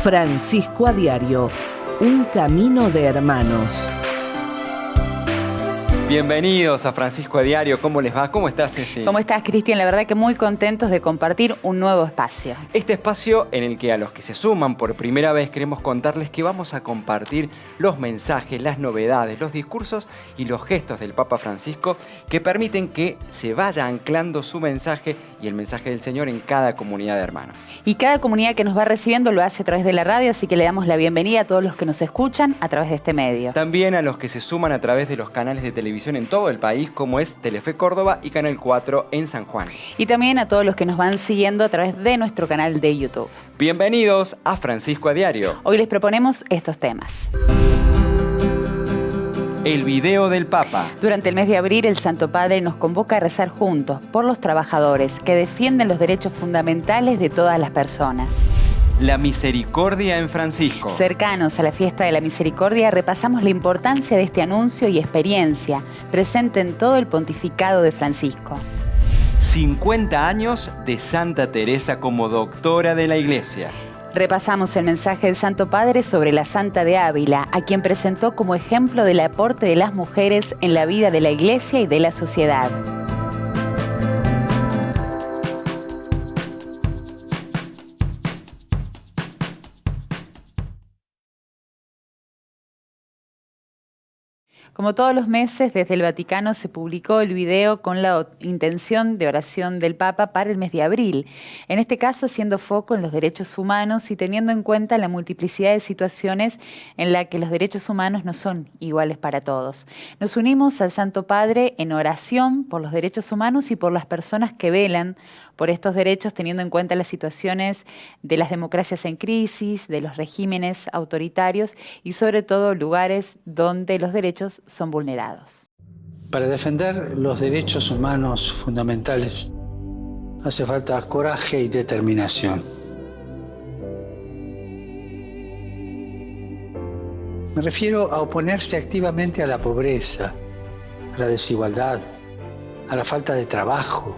Francisco a Diario, un camino de hermanos. Bienvenidos a Francisco a Diario. ¿Cómo les va? ¿Cómo estás, Ceci? ¿Cómo estás, Cristian? La verdad que muy contentos de compartir un nuevo espacio. Este espacio en el que a los que se suman por primera vez queremos contarles que vamos a compartir los mensajes, las novedades, los discursos y los gestos del Papa Francisco que permiten que se vaya anclando su mensaje y el mensaje del Señor en cada comunidad de hermanos. Y cada comunidad que nos va recibiendo lo hace a través de la radio, así que le damos la bienvenida a todos los que nos escuchan a través de este medio. También a los que se suman a través de los canales de televisión en todo el país, como es Telefe Córdoba y Canal 4 en San Juan. Y también a todos los que nos van siguiendo a través de nuestro canal de YouTube. Bienvenidos a Francisco a Diario. Hoy les proponemos estos temas. El video del Papa. Durante el mes de abril, el Santo Padre nos convoca a rezar juntos por los trabajadores que defienden los derechos fundamentales de todas las personas. La misericordia en Francisco. Cercanos a la fiesta de la misericordia, repasamos la importancia de este anuncio y experiencia presente en todo el pontificado de Francisco. 50 años de Santa Teresa como doctora de la Iglesia. Repasamos el mensaje del Santo Padre sobre la Santa de Ávila, a quien presentó como ejemplo del aporte de las mujeres en la vida de la Iglesia y de la sociedad. Como todos los meses, desde el Vaticano se publicó el video con la intención de oración del Papa para el mes de abril. En este caso, haciendo foco en los derechos humanos y teniendo en cuenta la multiplicidad de situaciones en la que los derechos humanos no son iguales para todos. Nos unimos al Santo Padre en oración por los derechos humanos y por las personas que velan por estos derechos, teniendo en cuenta las situaciones de las democracias en crisis, de los regímenes autoritarios y sobre todo lugares donde los derechos son vulnerados. Para defender los derechos humanos fundamentales hace falta coraje y determinación. Me refiero a oponerse activamente a la pobreza, a la desigualdad, a la falta de trabajo,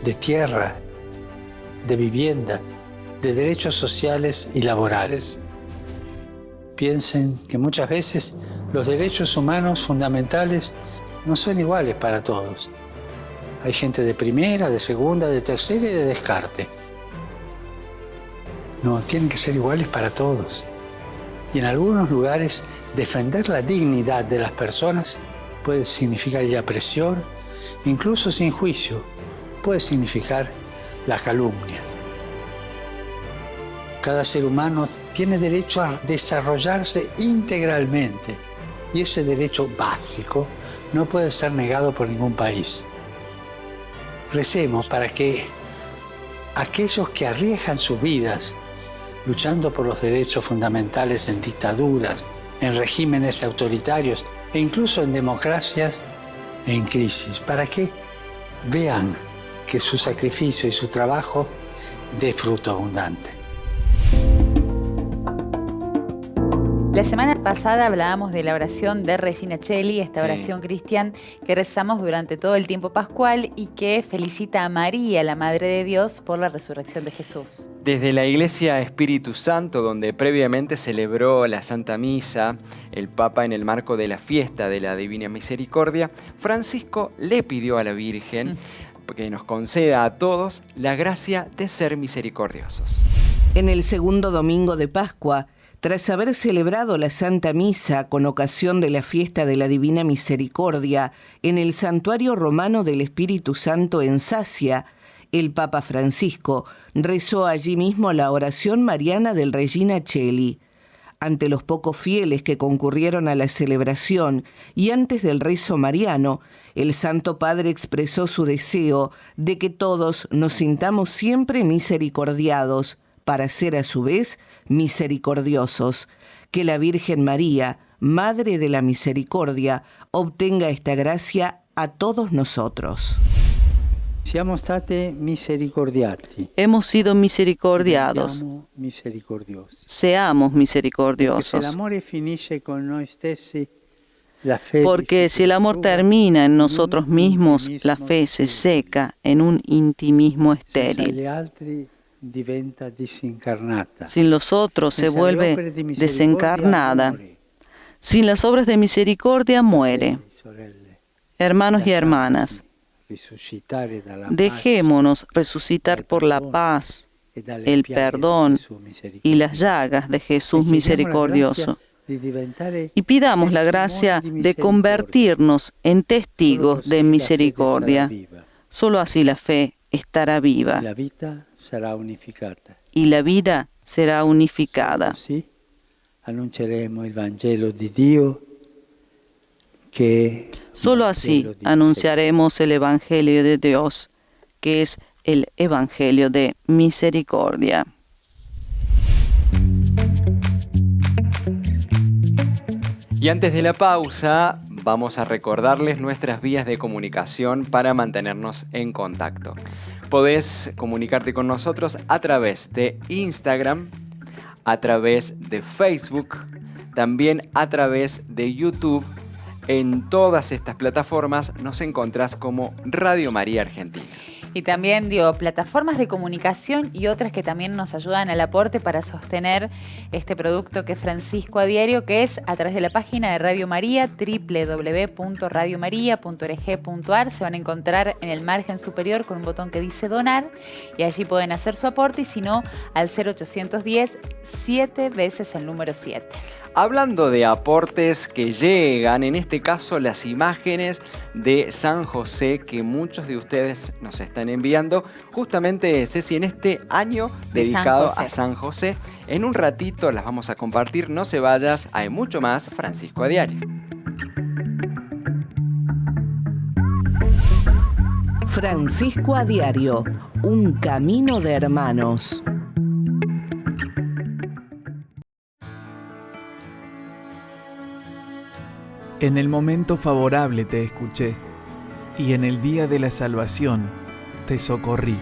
de tierra, de vivienda, de derechos sociales y laborales. Piensen que muchas veces los derechos humanos fundamentales no son iguales para todos. Hay gente de primera, de segunda, de tercera y de descarte. No, tienen que ser iguales para todos. Y en algunos lugares, defender la dignidad de las personas puede significar ir a prisión, incluso sin juicio, puede significar la calumnia. Cada ser humano tiene derecho a desarrollarse integralmente y ese derecho básico no puede ser negado por ningún país. Recemos para que aquellos que arriesgan sus vidas luchando por los derechos fundamentales en dictaduras, en regímenes autoritarios e incluso en democracias en crisis, para que vean que su sacrificio y su trabajo dé fruto abundante. La semana pasada hablábamos de la oración de Regina Coeli, esta oración cristiana que rezamos durante todo el tiempo pascual y que felicita a María, la Madre de Dios, por la resurrección de Jesús. Desde la Iglesia Espíritu Santo, donde previamente celebró la Santa Misa, el Papa en el marco de la fiesta de la Divina Misericordia, Francisco le pidió a la Virgen que nos conceda a todos la gracia de ser misericordiosos. En el segundo domingo de Pascua, tras haber celebrado la Santa Misa con ocasión de la fiesta de la Divina Misericordia en el Santuario Romano del Espíritu Santo en Sacia, el Papa Francisco rezó allí mismo la oración mariana del Regina Coeli. Ante los pocos fieles que concurrieron a la celebración y antes del rezo mariano, el Santo Padre expresó su deseo de que todos nos sintamos siempre misericordiados, para ser a su vez misericordiosos. Que la Virgen María, Madre de la Misericordia, obtenga esta gracia a todos nosotros. Siamo stati misericordiati. Hemos sido misericordiados. Siamo misericordiosi. Seamos Perché se misericordiosos. l'amore finisce con noi stessi, Porque si el amor termina en nosotros mismos, la fe se seca en un intimismo estéril. diventa disincarnata. Sin los otros se vuelve desencarnada. Sin las obras de misericordia muere. Hermanos y hermanas, dejémonos resucitar por la paz, el perdón y las llagas de Jesús misericordioso. Y pidamos la gracia de convertirnos en testigos de misericordia. Solo así la fe estará viva y la vida será unificada. Solo así anunciaremos el Evangelio de Dios, que es el Evangelio de misericordia. Y antes de la pausa, vamos a recordarles nuestras vías de comunicación para mantenernos en contacto. Podés comunicarte con nosotros a través de Instagram, a través de Facebook, también a través de YouTube. En todas estas plataformas nos encontrás como Radio María Argentina. Y también, plataformas de comunicación y otras que también nos ayudan al aporte para sostener este producto que es Francisco a Diario, que es a través de la página de Radio María, www.radiomaria.org.ar. Se van a encontrar en el margen superior con un botón que dice donar y allí pueden hacer su aporte, y si no, al 0810 7 veces el número 7. Hablando de aportes que llegan, en este caso las imágenes de San José que muchos de ustedes nos están enviando, justamente, Ceci, en este año dedicado a San José. En un ratito las vamos a compartir, no se vayas, hay mucho más Francisco a Diario. Francisco a Diario, un camino de hermanos. En el momento favorable te escuché, y en el día de la salvación te socorrí.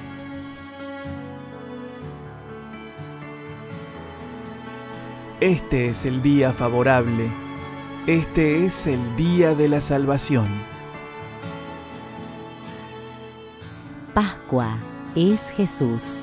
Este es el día favorable, este es el día de la salvación. Pascua es Jesús.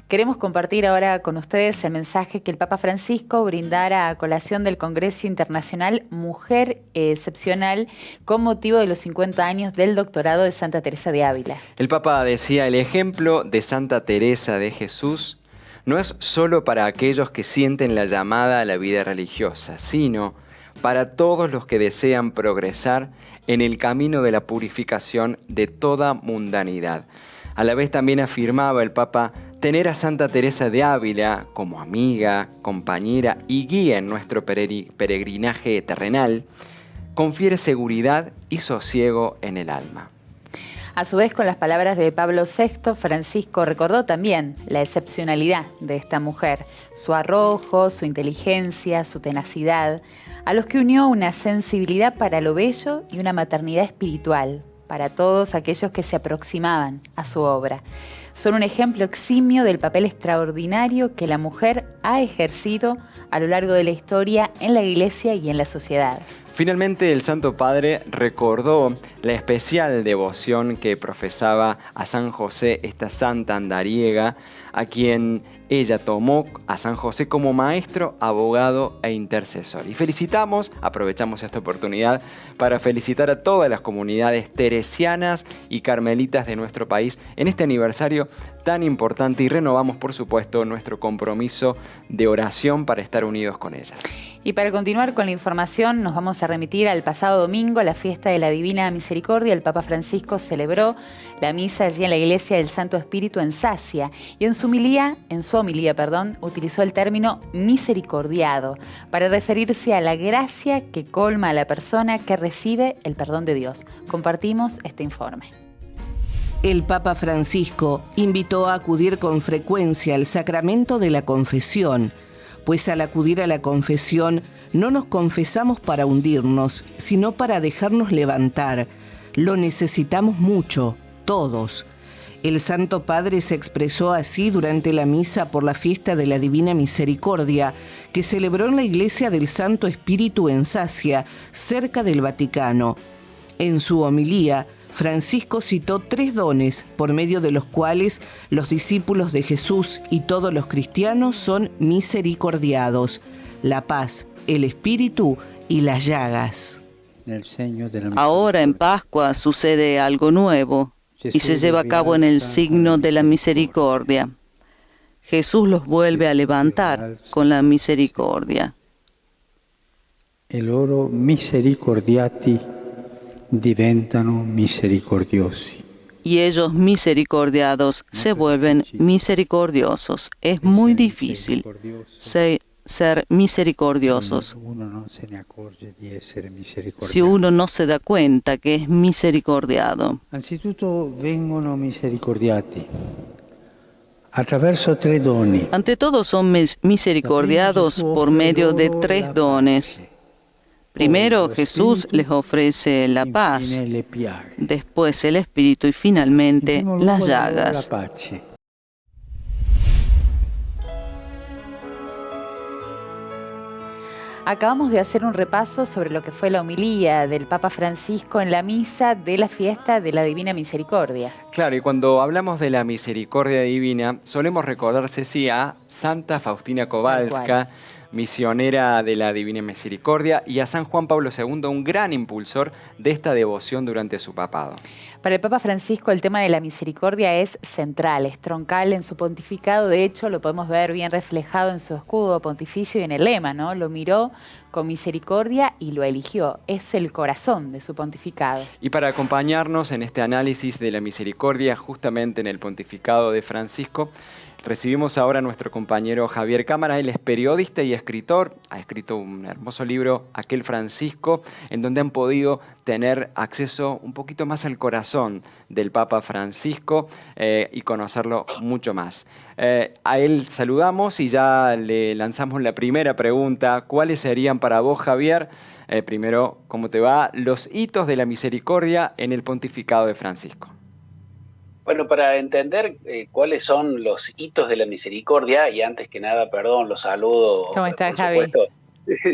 Queremos compartir ahora con ustedes el mensaje que el Papa Francisco brindara a colación del Congreso Internacional Mujer Excepcional con motivo de los 50 años del doctorado de Santa Teresa de Ávila. El Papa decía: el ejemplo de Santa Teresa de Jesús no es solo para aquellos que sienten la llamada a la vida religiosa, sino para todos los que desean progresar en el camino de la purificación de toda mundanidad. A la vez también afirmaba el Papa: tener a Santa Teresa de Ávila como amiga, compañera y guía en nuestro peregrinaje terrenal confiere seguridad y sosiego en el alma. A su vez, con las palabras de Pablo VI, Francisco recordó también la excepcionalidad de esta mujer, su arrojo, su inteligencia, su tenacidad, a los que unió una sensibilidad para lo bello y una maternidad espiritual para todos aquellos que se aproximaban a su obra. Son un ejemplo eximio del papel extraordinario que la mujer ha ejercido a lo largo de la historia en la Iglesia y en la sociedad. Finalmente, el Santo Padre recordó la especial devoción que profesaba a San José, esta santa andariega, a quien ella tomó a San José como maestro, abogado e intercesor. Y aprovechamos esta oportunidad para felicitar a todas las comunidades teresianas y carmelitas de nuestro país en este aniversario tan importante, y renovamos, por supuesto, nuestro compromiso de oración para estar unidos con ellas. Y para continuar con la información, nos vamos a remitir al pasado domingo, la fiesta de la Divina Misericordia. El Papa Francisco celebró la misa allí en la Iglesia del Santo Espíritu en Sacia, y en su homilía, utilizó el término misericordiado para referirse a la gracia que colma a la persona que recibe el perdón de Dios. Compartimos este informe. El Papa Francisco invitó a acudir con frecuencia al sacramento de la confesión, pues al acudir a la confesión no nos confesamos para hundirnos, sino para dejarnos levantar. Lo necesitamos mucho, todos. El Santo Padre se expresó así durante la misa por la fiesta de la Divina Misericordia, que celebró en la iglesia del Santo Espíritu en Sacia, cerca del Vaticano. En su homilía, Francisco citó 3 dones por medio de los cuales los discípulos de Jesús y todos los cristianos son misericordiados: la paz, el Espíritu y las llagas. Ahora en Pascua sucede algo nuevo y se lleva a cabo en el signo de la misericordia. Jesús los vuelve a levantar con la misericordia. E loro misericordiati diventano misericordiosi. Y ellos misericordiados se vuelven misericordiosos. Es muy difícil ser misericordiosos si uno no se da cuenta que es misericordiado. Anzitutto vengono misericordiati attraverso 3 doni. Ante todo son misericordiados por medio de 3 dones. Primero Jesús les ofrece la paz, después el Espíritu y finalmente las llagas. Acabamos de hacer un repaso sobre lo que fue la homilía del Papa Francisco en la misa de la fiesta de la Divina Misericordia. Claro, y cuando hablamos de la misericordia divina, solemos recordar, Ceci, a Santa Faustina Kowalska, misionera de la Divina Misericordia, y a San Juan Pablo II, un gran impulsor de esta devoción durante su papado. Para el Papa Francisco el tema de la misericordia es central, es troncal en su pontificado. De hecho, lo podemos ver bien reflejado en su escudo pontificio y en el lema, ¿no? Lo miró con misericordia y lo eligió. Es el corazón de su pontificado. Y para acompañarnos en este análisis de la misericordia, justamente en el pontificado de Francisco, recibimos ahora a nuestro compañero Javier Cámara. Él es periodista y escritor. Ha escrito un hermoso libro, Aquel Francisco, en donde han podido tener acceso un poquito más al corazón del Papa Francisco y conocerlo mucho más. A él saludamos y ya le lanzamos la primera pregunta. ¿Cuáles serían para vos, Javier? Primero, ¿cómo te va? Los hitos de la misericordia en el pontificado de Francisco. Bueno, para entender cuáles son los hitos de la misericordia, y antes que nada, perdón, los saludo. ¿Cómo estás, Javi? Supuesto,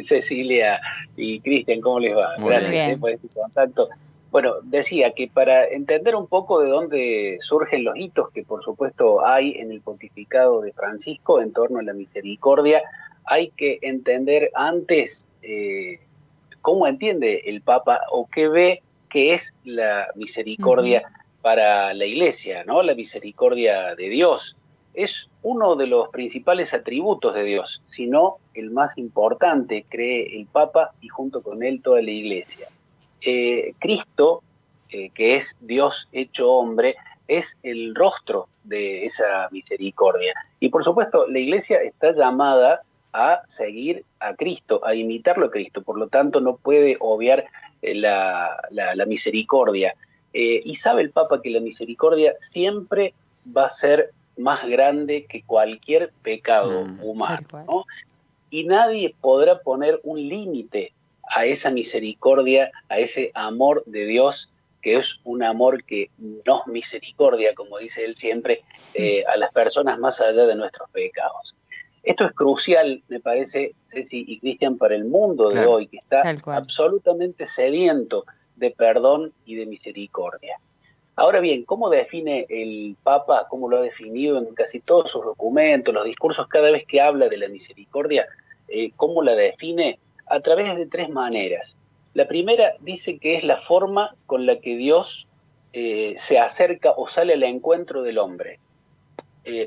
Cecilia y Cristian, ¿cómo les va? Muy Gracias bien. Por este contacto. Bueno, decía que para entender un poco de dónde surgen los hitos que por supuesto hay en el pontificado de Francisco en torno a la misericordia, hay que entender antes cómo entiende el Papa o qué ve que es la misericordia para la Iglesia, ¿no? La misericordia de Dios es uno de los principales atributos de Dios, si no el más importante, cree el Papa y junto con él toda la Iglesia. Cristo, que es Dios hecho hombre, es el rostro de esa misericordia. Y por supuesto, la Iglesia está llamada a seguir a Cristo, a imitarlo a Cristo, por lo tanto no puede obviar la misericordia. Y sabe el Papa que la misericordia siempre va a ser más grande que cualquier pecado humano, ¿no? Y nadie podrá poner un límite a esa misericordia, a ese amor de Dios, que es un amor que nos misericordia, como dice él siempre, a las personas más allá de nuestros pecados. Esto es crucial, me parece, Ceci y Cristian, para el mundo de hoy, que está absolutamente sediento de perdón y de misericordia. Ahora bien, ¿cómo define el Papa, cómo lo ha definido en casi todos sus documentos, los discursos, cada vez que habla de la misericordia, cómo la define? A través de 3 maneras. La primera dice que es la forma con la que Dios se acerca o sale al encuentro del hombre.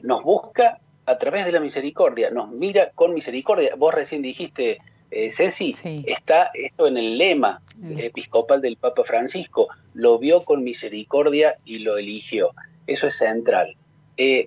Nos busca a través de la misericordia, nos mira con misericordia. Vos recién dijiste, Ceci, está esto en el lema episcopal del Papa Francisco, lo vio con misericordia y lo eligió. Eso es central.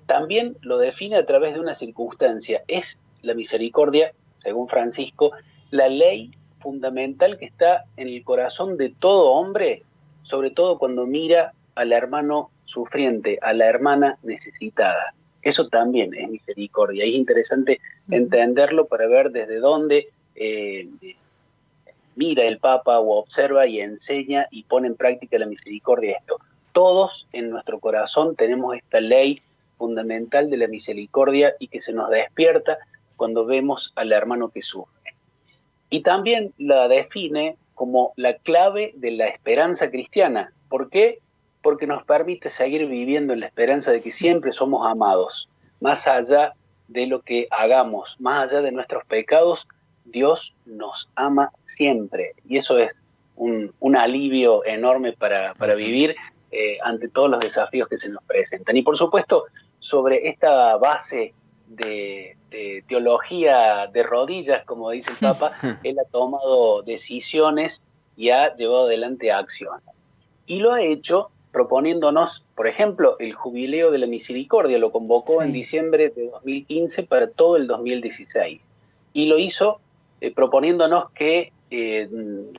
También lo define a través de una circunstancia. Es la misericordia, según Francisco, la ley fundamental que está en el corazón de todo hombre, sobre todo cuando mira al hermano sufriente, a la hermana necesitada. Eso también es misericordia. Es interesante entenderlo para ver desde dónde mira el Papa o observa y enseña y pone en práctica la misericordia esto. todos en nuestro corazón tenemos esta ley fundamental de la misericordia y que se nos despierta cuando vemos al hermano que sufre. Y también la define como la clave de la esperanza cristiana. ¿Por qué? Porque nos permite seguir viviendo en la esperanza de que siempre somos amados, más allá de lo que hagamos, más allá de nuestros pecados, Dios nos ama siempre. Y eso es un alivio enorme para vivir ante todos los desafíos que se nos presentan. Y por supuesto, sobre esta base de teología de rodillas, como dice el Papa, él ha tomado decisiones y ha llevado adelante acciones. Y lo ha hecho proponiéndonos, por ejemplo, el Jubileo de la Misericordia, lo convocó en diciembre de 2015 para todo el 2016. Y lo hizo proponiéndonos que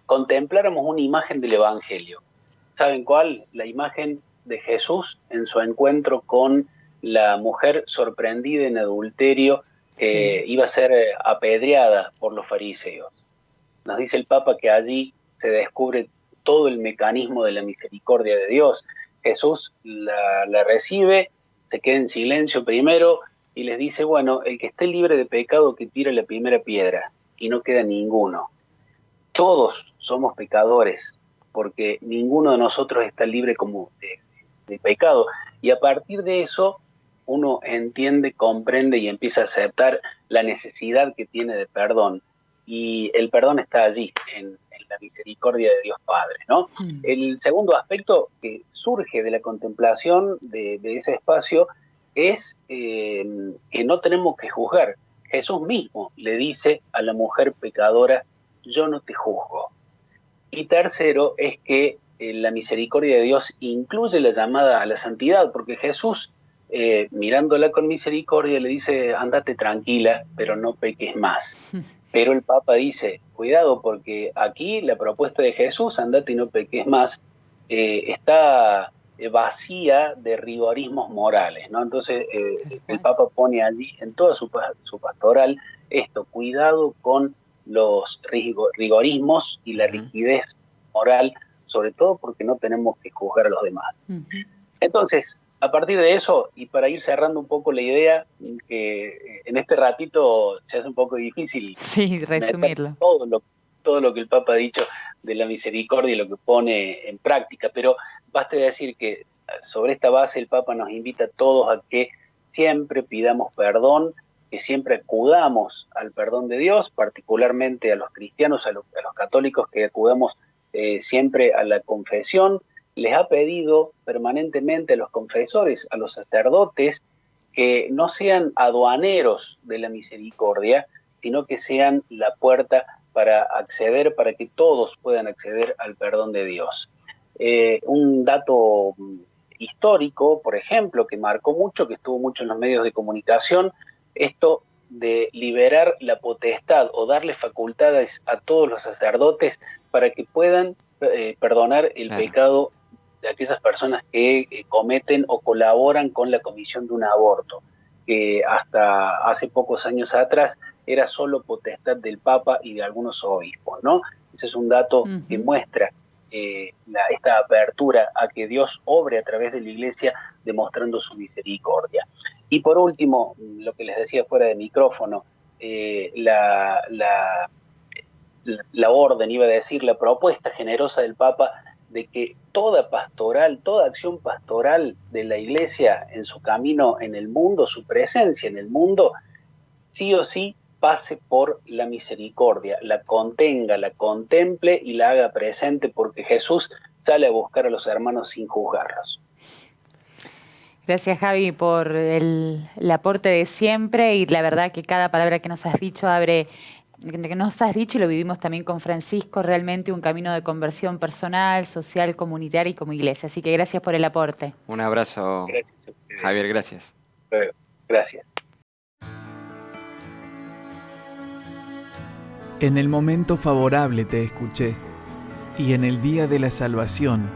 contempláramos una imagen del Evangelio. ¿Saben cuál? La imagen de Jesús en su encuentro con la mujer sorprendida en adulterio que iba a ser apedreada por los fariseos. Nos dice el Papa que allí se descubre todo el mecanismo de la misericordia de Dios. Jesús la recibe, se queda en silencio primero y les dice, bueno, el que esté libre de pecado que tire la primera piedra, y no queda ninguno. Todos somos pecadores, porque ninguno de nosotros está libre como de pecado. Y a partir de eso, uno entiende, comprende y empieza a aceptar la necesidad que tiene de perdón. Y el perdón está allí, en la misericordia de Dios Padre, ¿no? El segundo aspecto que surge de la contemplación de ese espacio es que no tenemos que juzgar. Jesús mismo le dice a la mujer pecadora, yo no te juzgo. Y tercero es que la misericordia de Dios incluye la llamada a la santidad, porque Jesús, mirándola con misericordia, le dice, ándate tranquila, pero no peques más. Pero el Papa dice, cuidado, porque aquí la propuesta de Jesús, andate y no peques más, está vacía de rigorismos morales, ¿no? Entonces el Papa pone allí en toda su pastoral esto, cuidado con los rigorismos y la rigidez moral, sobre todo porque no tenemos que juzgar a los demás. Entonces, a partir de eso, y para ir cerrando un poco la idea, que en este ratito se hace un poco difícil resumirlo. Todo lo que el Papa ha dicho de la misericordia y lo que pone en práctica, pero basta decir que sobre esta base el Papa nos invita a todos a que siempre pidamos perdón, que siempre acudamos al perdón de Dios, particularmente a los cristianos, a los católicos, que acudamos siempre a la confesión. Les ha pedido permanentemente a los confesores, a los sacerdotes, que no sean aduaneros de la misericordia, sino que sean la puerta para acceder, para que todos puedan acceder al perdón de Dios. Un dato histórico, por ejemplo, que marcó mucho, que estuvo mucho en los medios de comunicación, esto de liberar la potestad o darle facultades a todos los sacerdotes para que puedan perdonar el pecado de aquellas personas que cometen o colaboran con la comisión de un aborto, que hasta hace pocos años atrás era solo potestad del Papa y de algunos obispos, ¿no? Ese es un dato que muestra esta apertura a que Dios obre a través de la Iglesia demostrando su misericordia. Y por último, lo que les decía fuera de micrófono, la orden, iba a decir, la propuesta generosa del Papa de que toda pastoral, toda acción pastoral de la Iglesia en su camino en el mundo, su presencia en el mundo, sí o sí pase por la misericordia, la contenga, la contemple y la haga presente, porque Jesús sale a buscar a los hermanos sin juzgarlos. Gracias, Javi, por el aporte de siempre, y la verdad que cada palabra que nos has dicho y lo vivimos también con Francisco, realmente un camino de conversión personal, social, comunitaria y como iglesia. Así que gracias por el aporte. Un abrazo, gracias, Javier, gracias. Gracias. En el momento favorable te escuché, y en el día de la salvación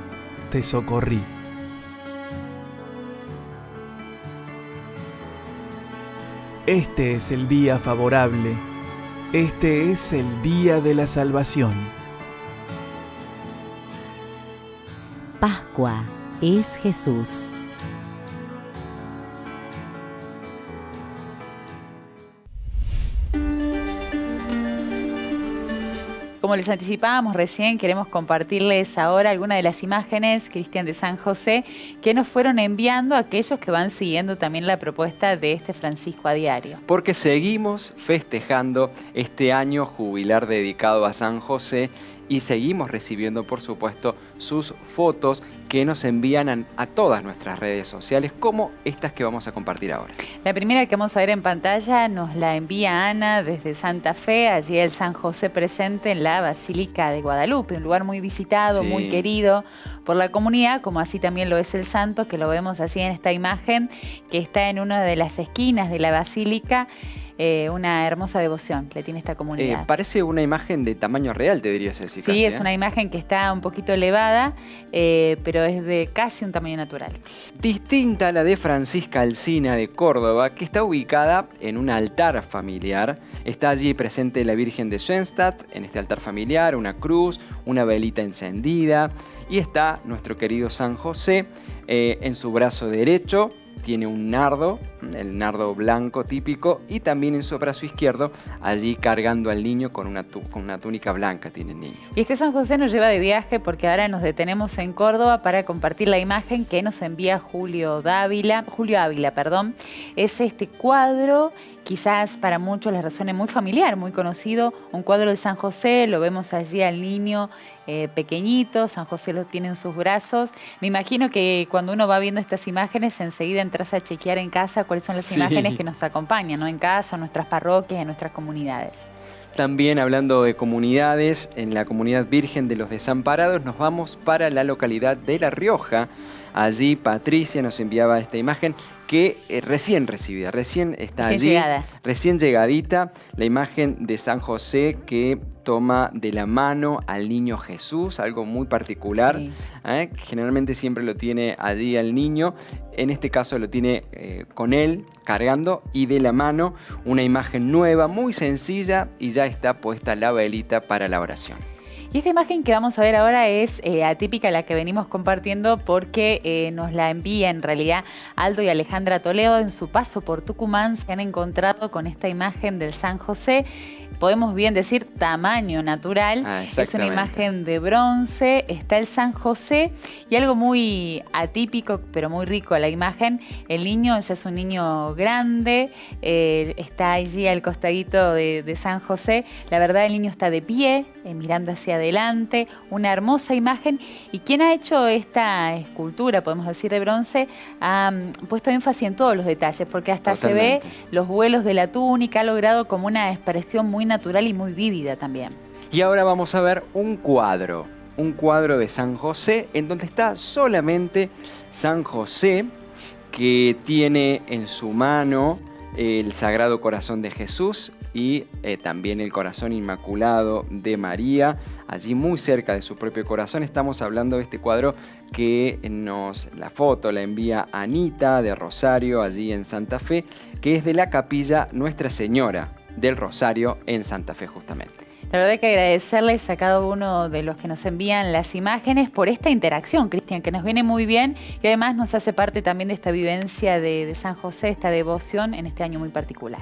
te socorrí. Este es el día favorable, este es el día de la salvación. Pascua, es Jesús. Como les anticipábamos recién, queremos compartirles ahora algunas de las imágenes, Cristian, de San José, que nos fueron enviando aquellos que van siguiendo también la propuesta de este Francisco a Diario. Porque seguimos festejando este año jubilar dedicado a San José y seguimos recibiendo, por supuesto, sus fotos que nos envían a todas nuestras redes sociales, como estas que vamos a compartir ahora. La primera que vamos a ver en pantalla nos la envía Ana desde Santa Fe, allí el San José presente en la Basílica de Guadalupe, un lugar muy visitado, Sí. muy querido por la comunidad, como así también lo es el santo, que lo vemos allí en esta imagen, que está en una de las esquinas de la Basílica. Una hermosa devoción le tiene esta comunidad. Parece una imagen de tamaño real, te diría, Ceci. Sí, casi, es una imagen que está un poquito elevada, pero es de casi un tamaño natural. Distinta a la de Francisca Alsina de Córdoba, que está ubicada en un altar familiar. Está allí presente la Virgen de Schoenstatt, en este altar familiar, una cruz, una velita encendida, y está nuestro querido San José en su brazo derecho. Tiene un nardo, el nardo blanco típico, y también en su brazo izquierdo, allí cargando al niño con una túnica blanca tiene el niño. Y este San José nos lleva de viaje porque ahora nos detenemos en Córdoba para compartir la imagen que nos envía Julio Ávila. Es este cuadro, quizás para muchos les resuene muy familiar, muy conocido, un cuadro de San José, lo vemos allí al niño pequeñito, San José lo tiene en sus brazos. Me imagino que cuando uno va viendo estas imágenes, enseguida entras a chequear en casa cuáles son las Sí. imágenes que nos acompañan, ¿no? En casa, en nuestras parroquias, en nuestras comunidades. También hablando de comunidades, en la comunidad Virgen de los Desamparados nos vamos para la localidad de La Rioja. Allí Patricia nos enviaba esta imagen que recién recibida, recién está Recién allí, llegada. recién llegadita, la imagen de San José que toma de la mano al niño Jesús, algo muy particular. Sí. Generalmente siempre lo tiene allí al niño, en este caso lo tiene con él, cargando, y de la mano una imagen nueva, muy sencilla, y ya está puesta la velita para la oración. Y esta imagen que vamos a ver ahora es atípica a la que venimos compartiendo porque nos la envía en realidad Aldo y Alejandra Toledo. En su paso por Tucumán se han encontrado con esta imagen del San José. Podemos bien decir tamaño natural. Es una Exactamente. imagen de bronce, está el San José y algo muy atípico pero muy rico a la imagen. El niño ya es un niño grande, está allí al costadito de San José. La verdad, el niño está de pie, mirando hacia adelante, una hermosa imagen. Y quien ha hecho esta escultura, podemos decir de bronce, ha puesto énfasis en todos los detalles, porque hasta Totalmente. se ve los vuelos de la túnica, ha logrado como una expresión muy natural y muy vívida también. Y ahora vamos a ver un cuadro de San José, en donde está solamente San José, que tiene en su mano el Sagrado Corazón de Jesús y también el Corazón Inmaculado de María, allí muy cerca de su propio corazón. Estamos hablando de este cuadro que la foto la envía Anita de Rosario, allí en Santa Fe, que es de la capilla Nuestra Señora del Rosario en Santa Fe justamente. La verdad que agradecerles a cada uno de los que nos envían las imágenes por esta interacción, Cristian, que nos viene muy bien y además nos hace parte también de esta vivencia de San José, esta devoción en este año muy particular.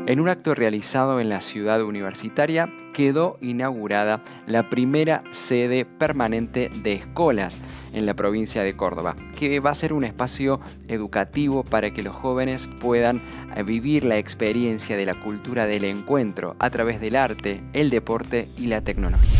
En un acto realizado en la ciudad universitaria quedó inaugurada la primera sede permanente de Escolas en la provincia de Córdoba, que va a ser un espacio educativo para que los jóvenes puedan vivir la experiencia de la cultura del encuentro a través del arte, el deporte y la tecnología.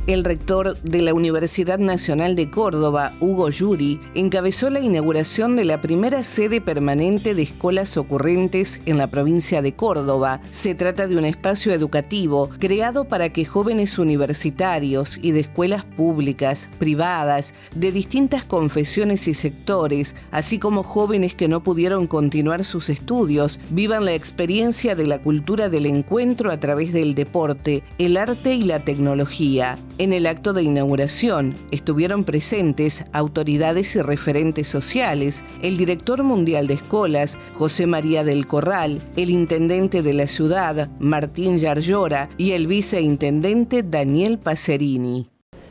El rector de la Universidad Nacional de Córdoba, Hugo Yuri, encabezó la inauguración de la primera sede permanente de Escolas Ocurrentes en la provincia de Córdoba. Se trata de un espacio educativo creado para que jóvenes universitarios y de escuelas públicas, privadas, de distintas confesiones y sectores, así como jóvenes que no pudieron continuar sus estudios, vivan la experiencia de la cultura del encuentro a través del deporte, el arte y la tecnología. En el acto de inauguración estuvieron presentes autoridades y referentes sociales, el director mundial de escuelas, José María del Corral, el intendente de la ciudad, Martín Yarlora, y el viceintendente Daniel Pacerini.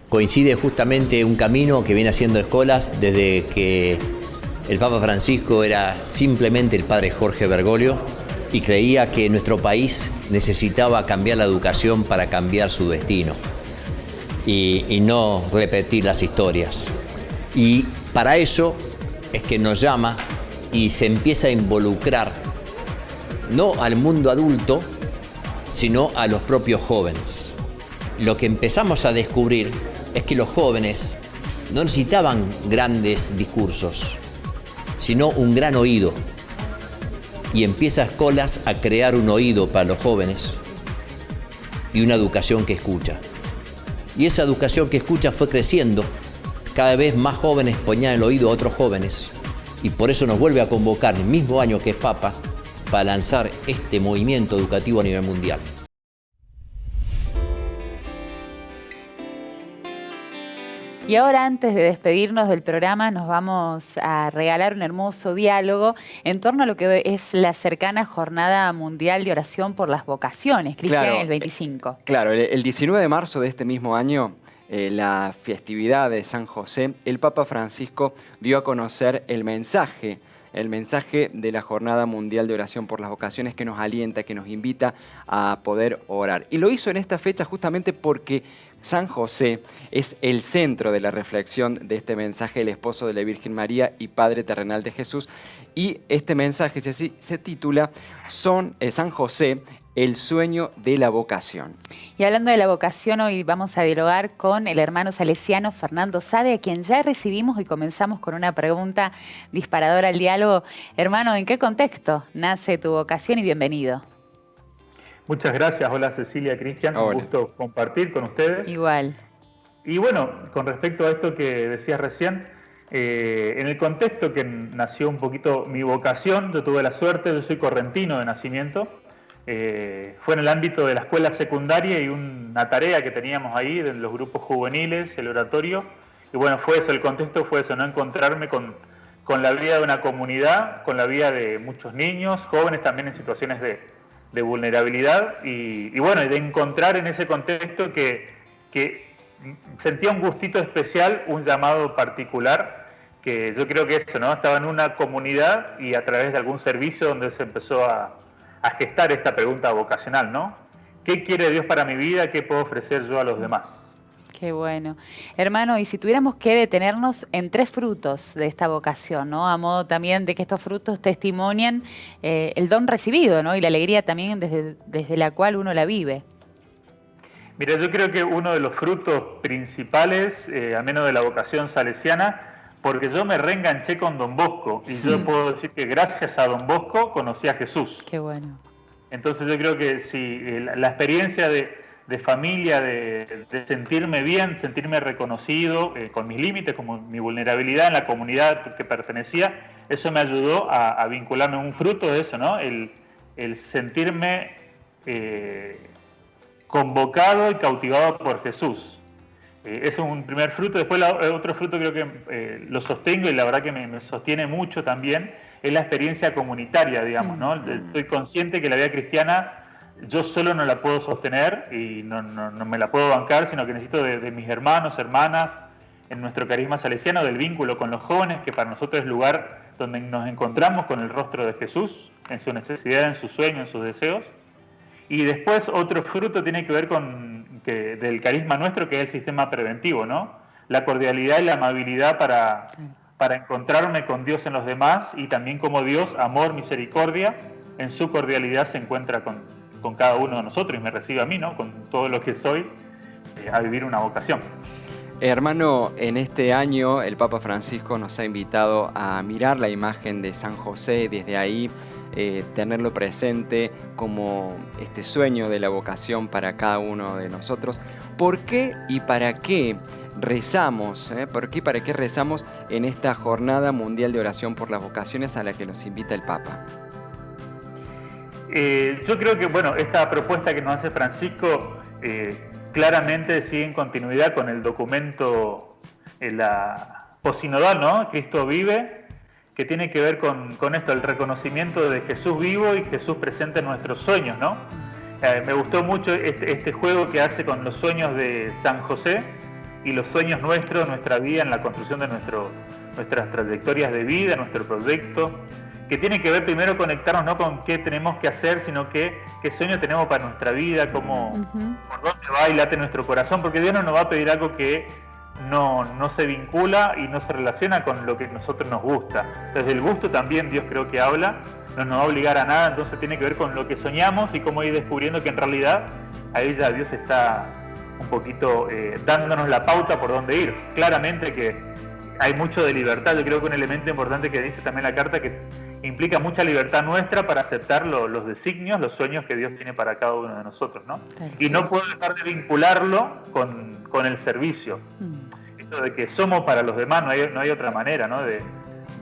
Coincide justamente un camino que viene haciendo escuelas desde que el Papa Francisco era simplemente el padre Jorge Bergoglio y creía que nuestro país necesitaba cambiar la educación para cambiar su destino. Y no repetir las historias. Y para eso es que nos llama y se empieza a involucrar no al mundo adulto, sino a los propios jóvenes. Lo que empezamos a descubrir es que los jóvenes no necesitaban grandes discursos, sino un gran oído. Y empieza Escolas a crear un oído para los jóvenes y una educación que escucha. Y esa educación que escucha fue creciendo. Cada vez más jóvenes ponían el oído a otros jóvenes. Y por eso nos vuelve a convocar el mismo año que es Papa para lanzar este movimiento educativo a nivel mundial. Y ahora, antes de despedirnos del programa, nos vamos a regalar un hermoso diálogo en torno a lo que es la cercana Jornada Mundial de Oración por las Vocaciones, Cristian, Claro, el 25. Claro, el 19 de marzo de este mismo año, la festividad de San José, el Papa Francisco dio a conocer el mensaje de la Jornada Mundial de Oración por las Vocaciones, que nos alienta, que nos invita a poder orar. Y lo hizo en esta fecha justamente porque San José es el centro de la reflexión de este mensaje, el esposo de la Virgen María y Padre terrenal de Jesús. Y este mensaje se titula San José, el sueño de la vocación. Y hablando de la vocación, hoy vamos a dialogar con el hermano salesiano Fernando Sade, a quien ya recibimos, y comenzamos con una pregunta disparadora al diálogo. Hermano, ¿en qué contexto nace tu vocación? Y bienvenido. Muchas gracias. Hola Cecilia, Cristian, un gusto compartir con ustedes. Igual. Y bueno, con respecto a esto que decías recién, en el contexto que nació un poquito mi vocación, yo tuve la suerte, yo soy correntino de nacimiento, fue en el ámbito de la escuela secundaria y una tarea que teníamos ahí de los grupos juveniles, el oratorio, y bueno, fue eso, el contexto fue eso, no encontrarme con la vida de una comunidad, con la vida de muchos niños, jóvenes también en situaciones de vulnerabilidad y bueno, y de encontrar en ese contexto que sentía un gustito especial, un llamado particular, que yo creo que eso, ¿no? Estaba en una comunidad y a través de algún servicio donde se empezó a gestar esta pregunta vocacional, ¿no? ¿Qué quiere Dios para mi vida? ¿Qué puedo ofrecer yo a los demás? Qué bueno. Hermano, y si tuviéramos que detenernos en 3 frutos de esta vocación, ¿no? A modo también de que estos frutos testimonian el don recibido, ¿no? Y la alegría también desde la cual uno la vive. Mira, yo creo que uno de los frutos principales, al menos de la vocación salesiana, porque yo me reenganché con Don Bosco, y yo puedo decir que gracias a Don Bosco conocí a Jesús. Qué bueno. Entonces yo creo que sí, la experiencia de familia, de sentirme bien, sentirme reconocido con mis límites, con mi vulnerabilidad en la comunidad que pertenecía, eso me ayudó a vincularme a un fruto de eso, ¿no? El sentirme convocado y cautivado por Jesús. Ese es un primer fruto. Después otro fruto creo que lo sostengo y la verdad que me sostiene mucho también, es la experiencia comunitaria, digamos, ¿no? Estoy consciente que la vida cristiana yo solo no la puedo sostener y no me la puedo bancar, sino que necesito de mis hermanos, hermanas, en nuestro carisma salesiano, del vínculo con los jóvenes, que para nosotros es el lugar donde nos encontramos con el rostro de Jesús, en su necesidad, en sus sueños, en sus deseos. Y después otro fruto tiene que ver del carisma nuestro, que es el sistema preventivo, ¿no? La cordialidad y la amabilidad para encontrarme con Dios en los demás, y también como Dios, amor, misericordia, en su cordialidad se encuentra con cada uno de nosotros y me recibe a mí, ¿no? Con todo lo que soy, a vivir una vocación. Hermano, en este año el Papa Francisco nos ha invitado a mirar la imagen de San José, desde ahí tenerlo presente como este sueño de la vocación para cada uno de nosotros. ¿Por qué y para qué rezamos? ¿Por qué y para qué rezamos en esta Jornada Mundial de Oración por las Vocaciones a la que nos invita el Papa? Yo creo que, bueno, esta propuesta que nos hace Francisco claramente sigue en continuidad con el documento, la posinodal, ¿no? Cristo vive, que tiene que ver con esto, el reconocimiento de Jesús vivo y Jesús presente en nuestros sueños, ¿no? Me gustó mucho este juego que hace con los sueños de San José y los sueños nuestros, nuestra vida en la construcción de nuestras trayectorias de vida, nuestro proyecto, que tiene que ver primero conectarnos no con qué tenemos que hacer, sino qué sueño tenemos para nuestra vida, cómo, por dónde va y late nuestro corazón, porque Dios no nos va a pedir algo que no se vincula y no se relaciona con lo que a nosotros nos gusta. Desde el gusto también Dios creo que habla, no nos va a obligar a nada, entonces tiene que ver con lo que soñamos y cómo ir descubriendo que en realidad ahí ya Dios está un poquito dándonos la pauta por dónde ir. Claramente que hay mucho de libertad, yo creo que un elemento importante que dice también la carta que implica mucha libertad nuestra para aceptar los designios, los sueños que Dios tiene para cada uno de nosotros, ¿no? Y no puedo dejar de vincularlo con el servicio. Esto de que somos para los demás, no hay otra manera, ¿no?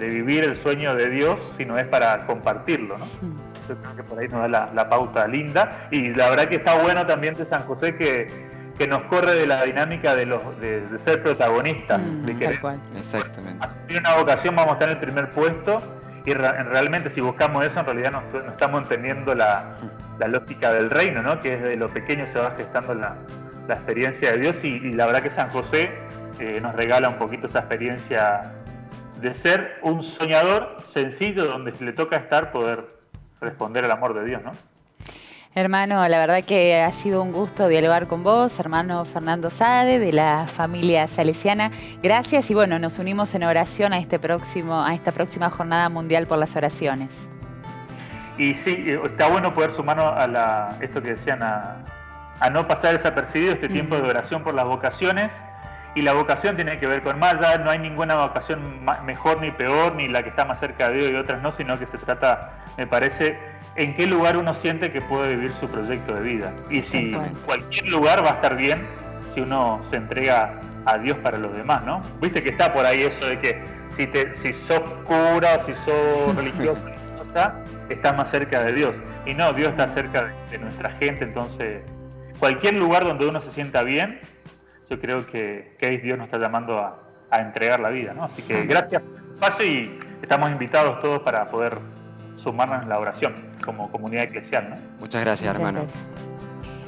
de vivir el sueño de Dios, sino es para compartirlo, ¿no? Yo creo que por ahí nos da la pauta linda, y la verdad que está bueno también de San José que nos corre de la dinámica de ser protagonistas, de que exactamente. En una vocación vamos a estar en el primer puesto, y realmente si buscamos eso en realidad no estamos entendiendo la lógica del reino, ¿no? Que desde lo pequeño se va gestando la experiencia de Dios, y la verdad que San José nos regala un poquito esa experiencia de ser un soñador sencillo donde le toca estar, poder responder al amor de Dios, ¿no? Hermano, la verdad que ha sido un gusto dialogar con vos, hermano Fernando Sade, de la familia salesiana. Gracias y bueno, nos unimos en oración a esta próxima Jornada Mundial por las Oraciones. Y sí, está bueno poder sumarnos a esto que decían, a no pasar desapercibido este tiempo de oración por las vocaciones. Y la vocación tiene que ver con más allá, no hay ninguna vocación mejor ni peor, ni la que está más cerca de Dios y otras no, sino que se trata, me parece, en qué lugar uno siente que puede vivir su proyecto de vida. Y si cualquier lugar va a estar bien si uno se entrega a Dios para los demás, ¿no? Viste que está por ahí eso de que si sos cura o si sos religioso, estás más cerca de Dios. Y no, Dios está cerca de nuestra gente, entonces cualquier lugar donde uno se sienta bien, yo creo que Dios nos está llamando a entregar la vida, ¿no? Así que gracias por el espacio y estamos invitados todos para poder sumarnos en la oración como comunidad eclesial, ¿no? Muchas gracias, hermano.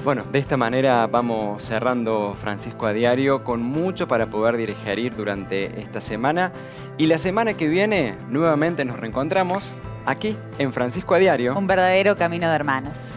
Bueno, de esta manera vamos cerrando Francisco a Diario con mucho para poder digerir durante esta semana. Y la semana que viene nuevamente nos reencontramos aquí en Francisco a Diario. Un verdadero camino de hermanos.